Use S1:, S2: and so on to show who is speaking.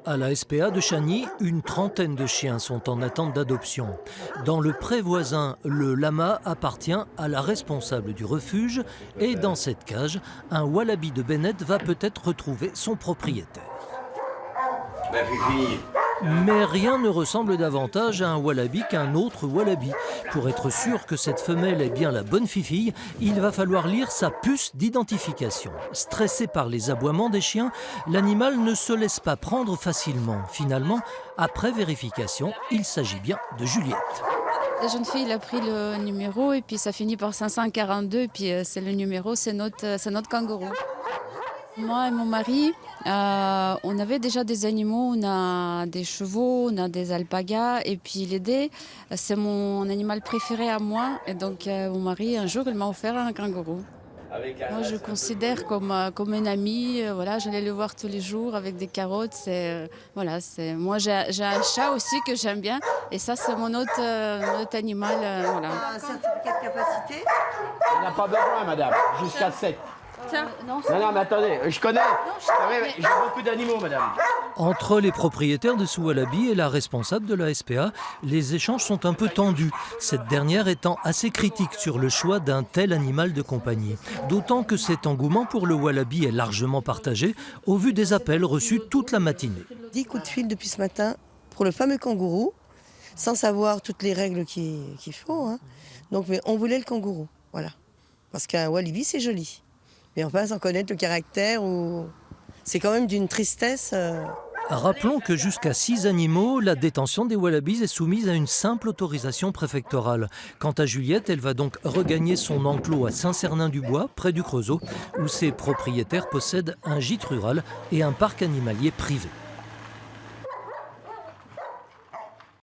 S1: À la SPA de Chagny, une trentaine de chiens sont en attente d'adoption. Dans le pré voisin, le lama appartient à la responsable du refuge et dans cette cage, un wallaby de Bennett va peut-être retrouver son propriétaire. Mais rien ne ressemble davantage à un wallaby qu'un autre wallaby. Pour être sûr que cette femelle est bien la bonne fifille, il va falloir lire sa puce d'identification. Stressé par les aboiements des chiens, l'animal ne se laisse pas prendre facilement. Finalement, après vérification, il s'agit bien de Juliette.
S2: La jeune fille, elle a pris le numéro et puis ça finit par 542 et puis c'est le numéro, c'est notre kangourou. Moi et mon mari, on avait déjà des animaux, on a des chevaux, on a des alpagas et puis l'aider, c'est mon animal préféré à moi et donc mon mari un jour il m'a offert un kangourou. Moi je le considère comme un ami, voilà, j'allais le voir tous les jours avec des carottes, moi j'ai un chat aussi que j'aime bien et ça c'est mon autre animal. Voilà.
S3: Un certificat de capacité?
S4: On n'a pas besoin, madame, jusqu'à 7.
S2: Non,
S4: mais attendez, je connais, j'ai beaucoup d'animaux, madame.
S1: Entre les propriétaires de ce wallaby et la responsable de la SPA, les échanges sont un peu tendus, cette dernière étant assez critique sur le choix d'un tel animal de compagnie. D'autant que cet engouement pour le wallaby est largement partagé au vu des appels reçus toute la matinée.
S3: 10 coups de fil depuis ce matin pour le fameux kangourou, sans savoir toutes les règles qu'il faut. Hein. Donc mais on voulait le kangourou, voilà. Parce qu'un wallaby c'est joli. Mais enfin, sans connaître le caractère, c'est quand même d'une tristesse.
S1: Rappelons que jusqu'à 6 animaux, la détention des wallabies est soumise à une simple autorisation préfectorale. Quant à Juliette, elle va donc regagner son enclos à Saint-Cernin-du-Bois, près du Creusot, où ses propriétaires possèdent un gîte rural et un parc animalier privé.